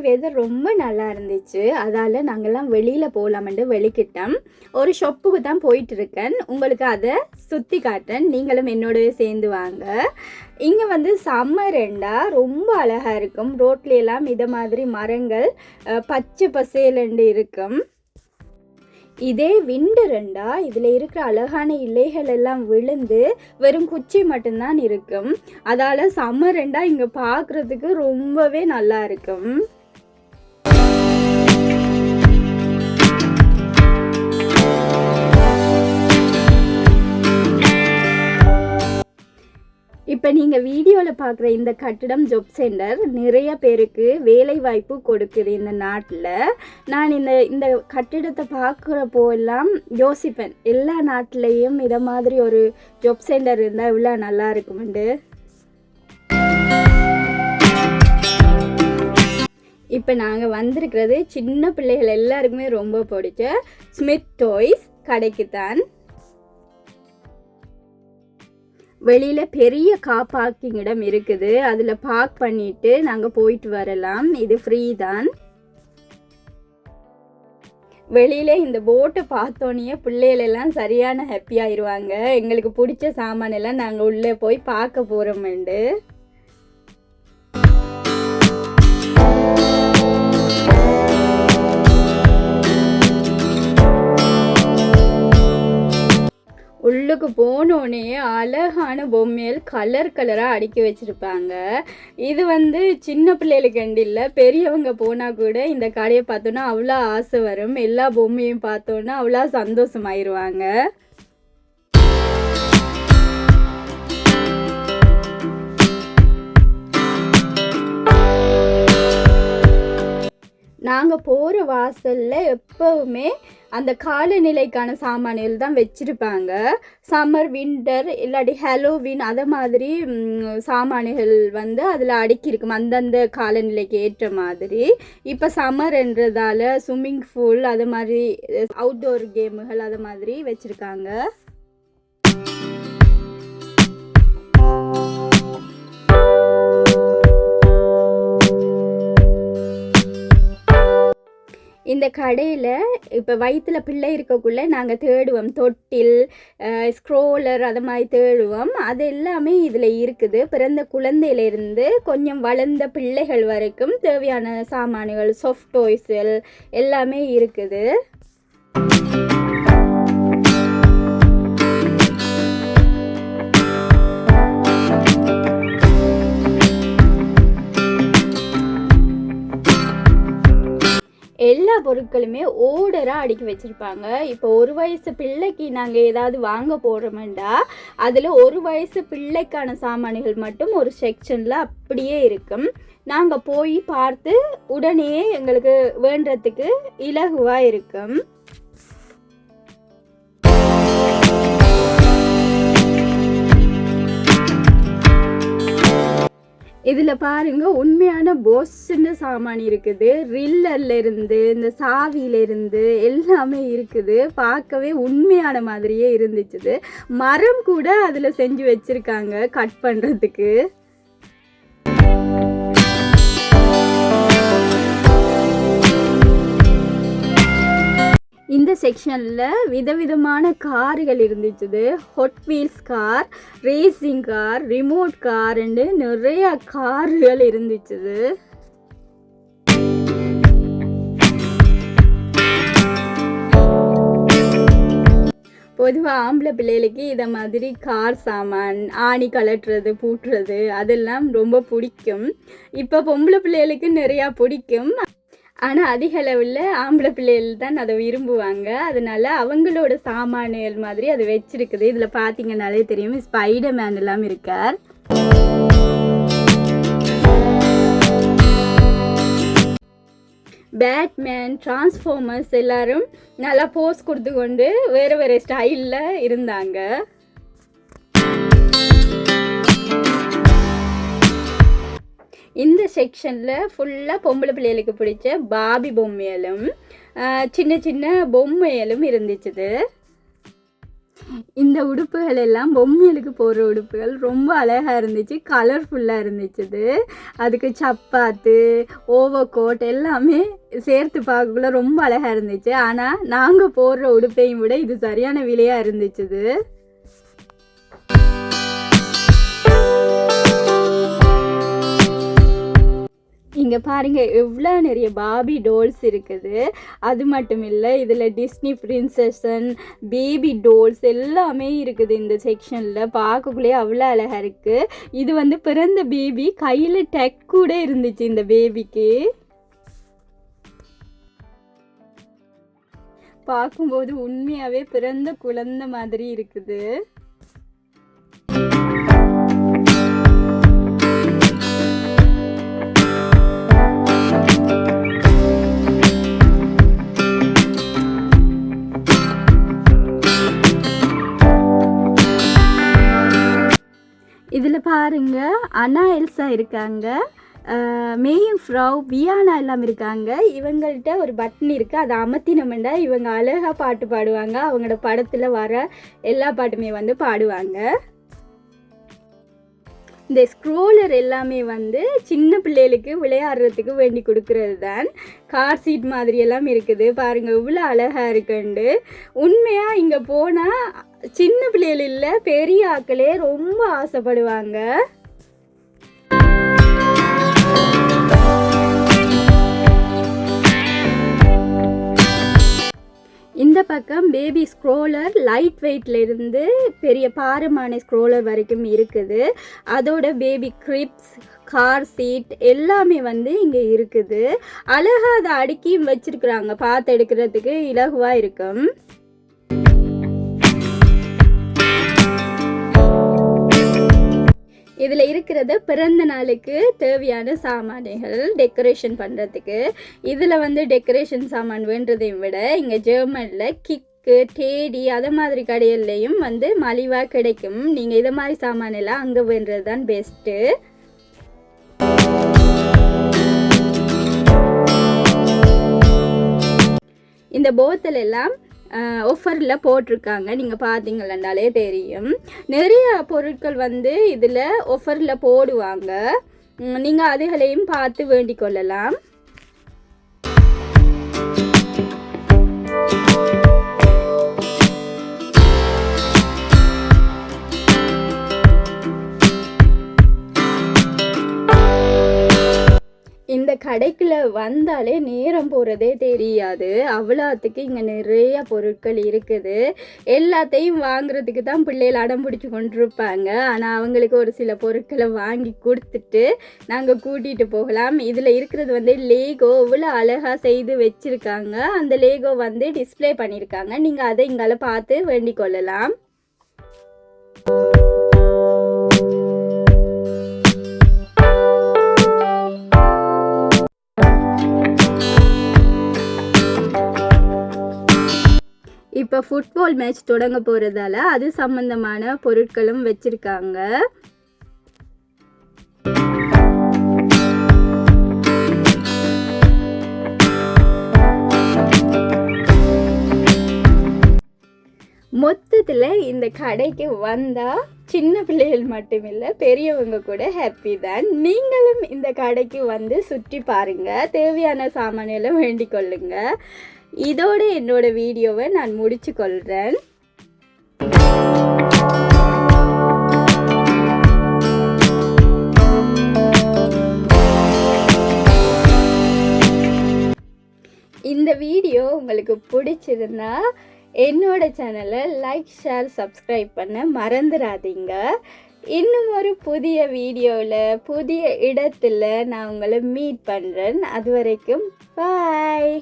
Weather ரொம்ப நல்லா இருந்துச்சு. அதால நாங்கெல்லாம் வெளியில போலாம்னு வெளிக்கிட்டோம். ஒரு ஷாப்புக்கு தான் போயிட்டு இருக்கேன். உங்களுக்கு அதை சுற்றி காட்டுறேன். நீங்களும் என்னோடவே சேர்ந்து வாங்க. இங்கே வந்து சம்மரெண்டா ரொம்ப அழகாக இருக்கும். ரோட்லையெல்லாம் இதை மாதிரி மரங்கள் பச்சை பசேலண்டு இருக்கும். இதே விண்டரண்டா இதில் இருக்கிற அழகான இலைகள் எல்லாம் விழுந்து வெறும் குச்சி மட்டும்தான் இருக்கும். அதால் சம்மரெண்டா இங்கே பார்க்குறதுக்கு ரொம்பவே நல்லா இருக்கும். இப்போ நீங்கள் வீடியோவில் பார்க்குற இந்த கட்டிடம் ஜாப் சென்டர் நிறைய பேருக்கு வேலை வாய்ப்பு கொடுக்குது இந்த நாட்டில். நான் இந்த கட்டிடத்தை பார்க்குறப்போ எல்லாம் யோசிப்பேன், எல்லா நாட்டிலையும் இதை மாதிரி ஒரு ஜாப் சென்டர் இருந்தால் இவ்வளோ நல்லா இருக்குமெண்டு. இப்போ நாங்கள் வந்திருக்கிறது சின்ன பிள்ளைகள் எல்லாருக்குமே ரொம்ப பிடிச்ச ஸ்மித் டாய்ஸ் கடைக்கு தான். வெளியில் பெரிய கார் பார்க்கிங் இடம் இருக்குது. அதில் பார்க் பண்ணிவிட்டு நாங்கள் போயிட்டு வரலாம். இது ஃப்ரீ தான். வெளியில் இந்த போட்டை பார்த்தோன்னே பிள்ளைகளெல்லாம் சரியான ஹாப்பி ஆயிடுவாங்க. எங்களுக்கு பிடிச்ச சாமானெல்லாம் நாங்கள் உள்ளே போய் பார்க்க போகிறோமெண்டு. உள்ளுக்கு போனோடனே அழகான பொம்மைகள் கலர் கலராக அடுக்கி வச்சுருப்பாங்க. இது வந்து சின்ன பிள்ளைகளுக்கு இல்லை, பெரியவங்க போனால் கூட இந்த கடையை பார்த்தோன்னா அவ்வளோ ஆசை வரும். எல்லா பொம்மையும் பார்த்தோன்னா அவ்வளோ சந்தோஷமாயிருவாங்க. நாங்கள் போகிற வாசலில் எப்போவுமே அந்த காலநிலைக்கான சாமான்கள் தான் வச்சுருப்பாங்க. சம்மர், வின்டர் இல்லாட்டி ஹாலோவின் அதை மாதிரி சாமான்கள் வந்து அதில் அடுக்கியிருக்கும் அந்தந்த காலநிலைக்கு ஏற்ற மாதிரி. இப்போ சம்மர்ன்றதால ஸ்விம்மிங் பூல் அது மாதிரி அவுட்டோர் கேமுகள் அது மாதிரி வச்சுருக்காங்க. இந்த கடையில் இப்போ வயிற்றில் பிள்ளை இருக்கக்குள்ளே நாங்கள் தேடுவோம் தொட்டில், ஸ்க்ரோலர் அது மாதிரி தேடுவோம். அது எல்லாமே இதில் இருக்குது. பிறந்த குழந்தையிலேருந்து கொஞ்சம் வளர்ந்த பிள்ளைகள் வரைக்கும் தேவையான சாமான்கள், சாஃப்ட் டாய்ஸ்கள் எல்லாமே இருக்குது. எல்லா பொருட்களுமே ஓர்டராக அடுக்கி வச்சுருப்பாங்க. இப்போ 1 வயசு பிள்ளைக்கு நாங்கள் ஏதாவது வாங்க போகிறோமெண்டா அதில் 1 வயசு பிள்ளைக்கான சாமான்கள் மட்டும் ஒரு செக்ஷனில் அப்படியே இருக்கும். நாங்கள் போய் பார்த்து உடனே எங்களுக்கு வேண்டதுக்கு இலகுவாக இருக்கும். இதில் பாருங்கள், உண்மையான போஸ்ன்னு சாமான் இருக்குது. ரில்லர்லேருந்து இந்த சாவியிலேருந்து எல்லாமே இருக்குது. பார்க்கவே உண்மையான மாதிரியே இருந்துச்சு. மரம் கூட அதில் செஞ்சு வச்சுருக்காங்க கட் பண்ணுறதுக்கு. இந்த செக்ஷனில் விதவிதமான கார்கள் இருந்துச்சு. Hot wheels car, racing car, remote கார்ன்னு நிறைய கார்கள் இருந்துச்சு. பொதுவாக ஆம்பளை பிள்ளைகளுக்கு இதை மாதிரி கார் சாமான், ஆணி கலட்டுறது, பூட்டுறது அதெல்லாம் ரொம்ப பிடிக்கும். இப்போ பொம்பளை பிள்ளைகளுக்கு நிறையா பிடிக்கும். ஆனால் அதிக அளவில் ஆம்பளை பிள்ளைகள் தான் அதை விரும்புவாங்க. அதனால அவங்களோட சாமான்கள் மாதிரி அது வச்சிருக்குது. இதில் பார்த்தீங்கன்னாலே தெரியும், ஸ்பைடர் மேன் எல்லாம் இருக்கார். பேட்மேன், டிரான்ஸ்ஃபார்மர்ஸ் எல்லாரும் நல்லா போஸ் கொடுத்து கொண்டு வேறு வேறு ஸ்டைலில் இருந்தாங்க. இந்த செக்ஷனில் ஃபுல்லாக பொம்பளை பிள்ளைகளுக்கு பிடிச்ச பாபி பொம்மைகளும் சின்ன சின்ன பொம்மைகளும் இருந்துச்சு. இந்த உடுப்புகள் எல்லாம் பொம்மைகளுக்கு போடுற உடுப்புகள் ரொம்ப அழகாக இருந்துச்சு, கலர்ஃபுல்லாக இருந்துச்சு. அதுக்கு சப்பாத்து, ஓவர் கோட் எல்லாமே சேர்த்து பார்க்கக்குள்ள ரொம்ப அழகாக இருந்துச்சு. ஆனால் நாங்கள் போடுற உடுப்பையும் விட இது சரியான விலையாக இருந்துச்சு. இங்கே பாருங்கள் எவ்வளோ நிறைய பார்பி டோல்ஸ் இருக்குது. அது மட்டும் இல்லை, இதில் டிஸ்னி பிரின்சஸன் பேபி டோல்ஸ் எல்லாமே இருக்குது இந்த செக்ஷனில். பார்க்கக்குள்ளே அவ்வளோ அழகாக இருக்குது. இது வந்து பிறந்த பேபி, கையில் டெக் கூட இருந்துச்சு இந்த பேபிக்கு. பார்க்கும்போது உண்மையாகவே பிறந்த குழந்தை மாதிரி இருக்குது. இதில் பாருங்க அண்ணா எல்சா இருக்காங்க, மேயும் ஃப்ரவ் வியானா எல்லாம் இருக்காங்க. இவங்கள்ட்ட ஒரு பட்டன் இருக்குது, அதை அமர்த்தினோம்னா இவங்க அழகாக பாட்டு பாடுவாங்க. அவங்களோட படத்தில் வர எல்லா பாட்டுமே வந்து பாடுவாங்க. இந்த ஸ்க்ரோலர் எல்லாமே வந்து சின்ன பிள்ளைகளுக்கு விளையாடுறதுக்கு வேண்டி கொடுக்கறது தான். கார் சீட் மாதிரி எல்லாம் இருக்குது. பாருங்கள் இவ்வளோ அழகாக இருக்குண்டு. உண்மையாக இங்கே போனால் சின்ன பிள்ளைகள் இல்லை, பெரிய ஆக்களே ரொம்ப ஆசைப்படுவாங்க. இந்த பக்கம் பேபி ஸ்க்ரோலர் லைட் வெயிட்ல இருந்து பெரிய பாரமான ஸ்க்ரோலர் வரைக்கும் இருக்குது. அதோட பேபி கிரிப்ஸ், கார் சீட் எல்லாமே வந்து இங்கே இருக்குது. அழகாக அதை அடுக்கியும் வச்சிருக்கிறாங்க, பார்த்து எடுக்கிறதுக்கு இலகுவாக இருக்கும். இதில் இருக்கிறது பிறந்த நாளுக்கு தேவையான சாமான்கள் டெக்கரேஷன் பண்ணுறதுக்கு. இதில் வந்து டெக்கரேஷன் சாமான் வேண்டதையும் விட இங்கே ஜெர்மனில் கிக்கு, டேடி அதை மாதிரி கடையிலையும் வந்து மலிவாக கிடைக்கும். நீங்கள் இதை மாதிரி சாமான் எல்லாம் அங்கே வேண்டது தான் பெஸ்ட்டு. இந்த போத்தல் எல்லாம் ஆஃபரில் போட்டிருக்காங்க, நீங்கள் பார்த்தீங்கன்னாலே தெரியும். நிறைய பொருட்கள் வந்து இதில் ஆஃபரில் போடுவாங்க, நீங்கள் அதுகளையும் பார்த்து வேண்டிக் கொள்ளலாம். இந்த கடைக்குள்ள வந்தாலே நேரம் போகிறதே தெரியாது, அவ்வளோத்துக்கு இங்கே நிறைய பொருட்கள் இருக்குது. எல்லாத்தையும் வாங்குறதுக்கு தான் பிள்ளைகள் அடம் பிடிச்சி கொண்டிருப்பாங்க. ஆனால் அவங்களுக்கு ஒரு சில பொருட்களை வாங்கி கொடுத்துட்டு நாங்கள் கூட்டிகிட்டு போகலாம். இதில் இருக்கிறது வந்து லேகோ இவ்வளோ அழகாக செய்து வச்சுருக்காங்க. அந்த லேகோ வந்து டிஸ்பிளே பண்ணியிருக்காங்க, நீங்கள் அதை இங்கால பார்த்து வேண்டிக் கொள்ளலாம். இப்போ ஃபுட்பால் மேட்ச் தொடங்க போகிறதால அது சம்மந்தமான பொருட்களும் வச்சுருக்காங்க. மொத்தத்தில் இந்த கடைக்கு வந்தால் சின்ன பிள்ளைகள் மட்டுமில்லை, பெரியவங்க கூட ஹாப்பி தான். நீங்களும் இந்த கடைக்கு வந்து சுற்றி பாருங்கள், தேவையான சாமான்களை வேண்டிக் கொள்ளுங்கள். இதோடு என்னோட வீடியோவை நான் முடிச்சு கொள்கிறேன். இந்த வீடியோ உங்களுக்கு பிடிச்சிருந்தா என்னோட சேனலை லைக், ஷேர், சப்ஸ்கிரைப் பண்ண மறந்துடாதீங்க. இன்னும் ஒரு புதிய வீடியோவில் புதிய இடத்துல நான் உங்களை மீட் பண்ணுறேன். அது வரைக்கும் பாய்.